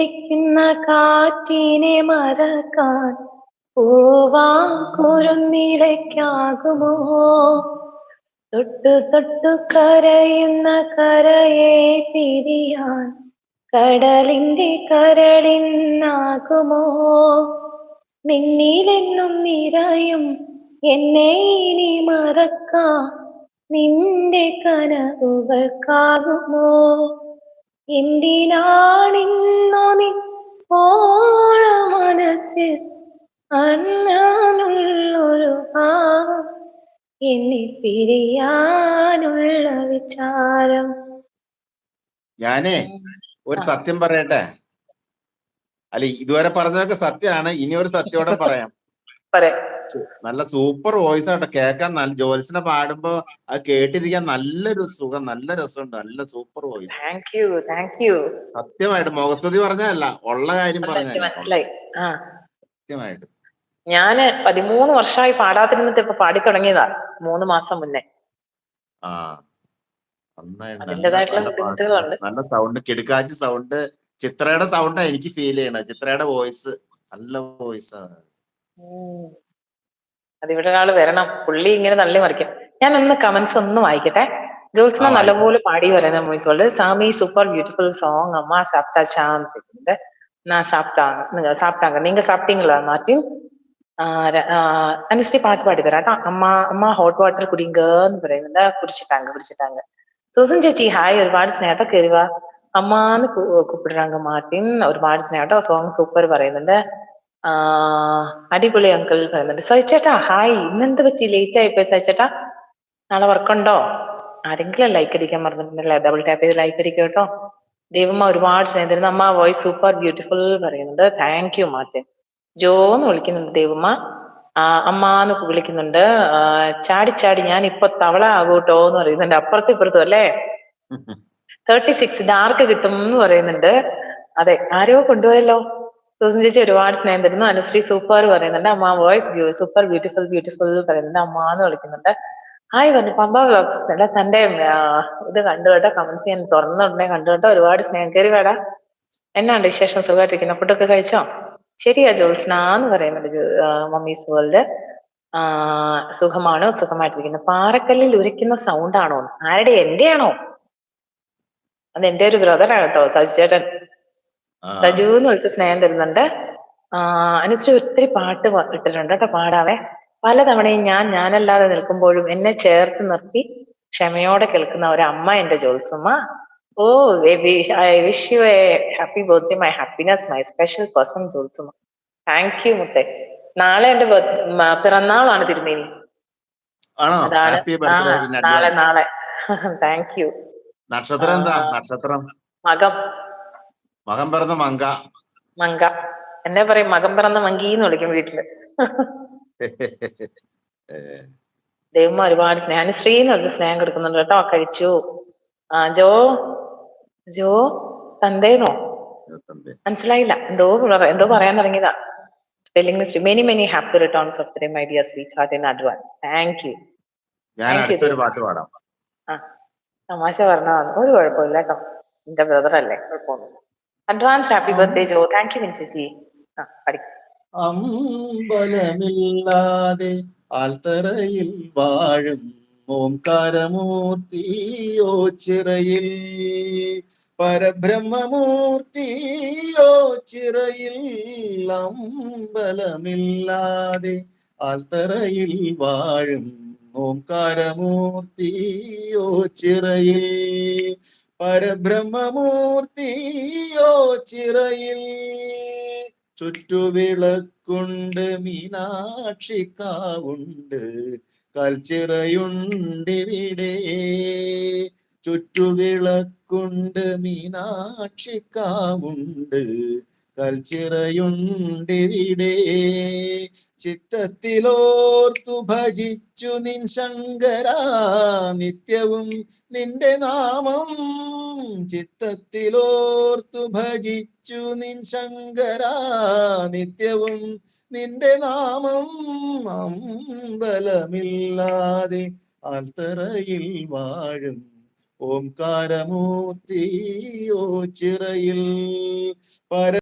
ിക്കുന്ന കാറ്റിനെ മറക്കാൻ പൂവാം കുറുനിലയ്ക്കാകുമോ? തൊട്ടു തൊട്ടു കരയുന്ന കരയെ പിരിയാൻ കടലിന്റെ കരളിനാകുമോ? നിന്നിലെന്നും നിറയും എന്നെ ഇനി മറക്കാം നിന്റെ കനവുകൾക്കാകുമോ? എന്തിനാണിന്നോ നീ ഓള മനസ്സിൽ അണ്ണാനുള്ളൊരു ഭാവം എന്നെ പിരിയാനുള്ള വിചാരം. ഞാനേ ഒരു സത്യം പറയട്ടെ. അല്ല, ഇതുവരെ പറഞ്ഞതൊക്കെ സത്യമാണ്. ഇനി ഒരു സത്യോടെ പറയാം. നല്ല സൂപ്പർ വോയിസ് ആട്ടോ, കേൾക്കാൻ. നല്ല ജോത്സന പാടുമ്പോ അത് കേട്ടിരിക്കാൻ നല്ലൊരു സുഖം, നല്ല രസമുണ്ട്. നല്ല സൂപ്പർ വോയിസ്. സത്യമായിട്ട് മുഖസ്തുതി പറഞ്ഞല്ല, ഉള്ള കാര്യം പറഞ്ഞല്ലേ. സത്യമായിട്ട് ഞാന് 13 വർഷമായി പാടാതിരുന്നിട്ട് ഇപ്പൊ പാടി തുടങ്ങിയതാ 3 മാസം മുന്നേ. അതിൻ്റെതായിട്ടുള്ള ബുദ്ധിമുട്ടുകളുണ്ട്. നല്ല സൗണ്ട്, കിടുക്കാച്ചി സൗണ്ട്. ചിത്രയുടെ സൗണ്ടാ എനിക്ക് ഫീൽ ചെയ്യണത്. ചിത്രയുടെ വോയിസ് നല്ല വോയിസ് ആണ്. അതിവിടെ ഒരാള് വരണം, പുള്ളി ഇങ്ങനെ തള്ളി മറിക്കും. ഞാൻ ഒന്ന് കമന്റ്സ് ഒന്ന് വായിക്കട്ടെ. ജോത്സന നല്ലപോലെ പാടി പറയുന്ന വോയിസ് പോലെ. സാമി സൂപ്പർ ബ്യൂട്ടിഫുൾ സോങ്, അമ്മ சாப்பிட்டா சான்ஸ் இருக்குது. நான் சாப்பிட்டாங்க நீங்க சாப்பிட்டீங்களா மார்ட்டின்? അനുശ്രീ പാട്ട് പാടി തരാം കേട്ടോ. അമ്മ ഹോട്ട് വാട്ടർ കുടിങ്കന്ന് പറയുന്നുണ്ട്. കുടിച്ചിട്ടാങ്ക. സൂസൻ ചേച്ചി ഹായ്, ഒരുപാട് സ്നേഹം കയറുക. അമ്മാന്ന് കൂപ്പിടുறாங்க മാർട്ടിൻ. ഒരുപാട് സ്നേഹട്ടോ, സോങ് സൂപ്പർ പറയുന്നുണ്ട്. അടിപൊളി അങ്കിൾ പറയുന്നുണ്ട്. സഹിച്ചേട്ടാ ഹായ്, ഇന്നെന്ത് പറ്റി ലേറ്റ് ആയിപ്പോയി സഹിച്ചേട്ടാ? നാളെ വർക്കുണ്ടോ? ആരെങ്കിലും ലൈക്ക് അടിക്കാൻ മറന്നിട്ടുണ്ടല്ലേ? ഡബിൾ ടാപ്പ് ചെയ്ത് ലൈക്ക് അടിക്കുക കേട്ടോ. ദൈവമ്മ ഒരുപാട് സ്നേഹം തരുന്നു. അമ്മ വോയിസ് സൂപ്പർ ബ്യൂട്ടിഫുൾ പറയുന്നുണ്ട്. Thank you Martin. ജോന്ന് വിളിക്കുന്നുണ്ട് ദൈവമ്മ. അമ്മാന്ന് വിളിക്കുന്നുണ്ട്. ചാടി ഞാൻ ഇപ്പൊ തവള ആകൂട്ടോ എന്ന് പറയുന്നുണ്ട്. അപ്പുറത്തും ഇപ്പുറത്തും അല്ലേ. 36 ഇത് ആർക്ക് കിട്ടും എന്ന് പറയുന്നുണ്ട്. അതെ, ആരോ കൊണ്ടുപോയല്ലോ. സൂസൻ ചേച്ചി ഒരുപാട് സ്നേഹം തരുന്നു. അനുശ്രീ സൂപ്പർ പറയുന്നുണ്ട്. അമ്മ വോയിസ് സൂപ്പർ ബ്യൂട്ടിഫുൾ പറയുന്നുണ്ട്. അമ്മാന്ന് വിളിക്കുന്നുണ്ട്. ഹായ് പറഞ്ഞു. പമ്പ വ്ലോഗ്സ് അല്ല, തന്റെ ഇത് കണ്ടു കേട്ടോ. കമന്റ്സ് ഞാൻ തുറന്നുടനെ കണ്ടു കേട്ടോ. ഒരുപാട് സ്നേഹം. കയറി വേടാ. എന്നാണ്ട് വിശേഷം? സുഖമായിട്ടിരിക്കുന്ന? ഫുഡൊക്കെ കഴിച്ചോ? ശരിയാ ജോത്സ്ന എന്ന് പറയുന്നുണ്ട്. Mummies world. സുഖമായിട്ടിരിക്കുന്നു. പാറക്കല്ലിൽ ഉരയ്ക്കുന്ന സൗണ്ട് ആണോ? ആരുടെ? എന്റെ ആണോ? അത് എന്റെ ഒരു ബ്രദറാണ് കേട്ടോ, സജിചേട്ടൻ. റജു എന്ന് വിളിച്ച് സ്നേഹം തരുന്നുണ്ട്. അനുശ്രീ ഒത്തിരി പാട്ട് ഇട്ടിട്ടുണ്ട് കേട്ടോ, പാടാവേ. പലതവണയും ഞാനല്ലാതെ നിൽക്കുമ്പോഴും എന്നെ ചേർത്ത് നിർത്തി ക്ഷമയോടെ കേൾക്കുന്ന ഒരമ്മ എന്റെ ജോത്സുമ്മ. Oh, I wish you a happy birthday, my happiness, my special person ജോത്സുമ്മ. താങ്ക് യു മുത്തേ. നാളെ എന്റെ പിറന്നാളാണ് തിരുമേനി. അതാണ്. നാളെ. Thank you. നക്ഷത്രം എന്താ? നക്ഷത്രം മകം പിറന്ന മങ്ക. എന്നെ പറയും മകം പിറന്ന മങ്കീന്ന് വിളിക്കും വീട്ടില്. ദൈവം ഒരുപാട് സ്നേഹം. അനുശ്രീ എന്ന് വെച്ച് സ്നേഹം കൊടുക്കുന്നുണ്ട് കേട്ടോ. കഴിച്ചു. ജോ തന്തേന്നോ മനസ്സിലായില്ല. എന്തോ പറയാൻ തുടങ്ങിയതാ. Spelling mistake. Many happy returns of the day my dear sweetheart in advance. Thank you. തമാശ പറഞ്ഞതാണ്, ഒരു കുഴപ്പമില്ല കേട്ടോ. എന്റെ ബ്രദർ അല്ലേ, കുഴപ്പമൊന്നുമില്ല. Advance happy birthday Jo. Thank you ചേച്ചി. പഠിക്കും. അമ്പലമില്ലാതെ ആൽത്തറയിൽ വാഴും ഓംകാരമൂർത്തിയോ ചിറയിൽ, പരബ്രഹ്മമൂർത്തിയോ ചിറയിൽ. അമ്പലമില്ലാതെ ആൽത്തറയിൽ വാഴും ഓംകാരമൂർത്തിയോ ചിറയിൽ, പരബ്രഹ്മമൂർത്തിയോ ചിറയിൽ. ചുറ്റുവിളക്കുണ്ട്, മീനാക്ഷിക്കാവുണ്ട്, കൽച്ചിറയുണ്ടിവിടെ. ചുറ്റുവിളക്കുണ്ട്, മീനാക്ഷിക്കാവുണ്ട്, കൽച്ചിറയുണ്ടിവിടെ. ചിത്തത്തിലോർത്തു ഭജിച്ചു നിൻ ശങ്കരാ നിത്യവും നിന്റെ നാമം. ചിത്തത്തിലോർത്തു ഭജിച്ചു നിൻ ശങ്കരാ നിത്യവും നിന്റെ നാമം. അമ്പലമില്ലാതെ ആൽത്തറയിൽ വാഴും ഓംകാരമൂർത്തിയോ ചിറയിൽ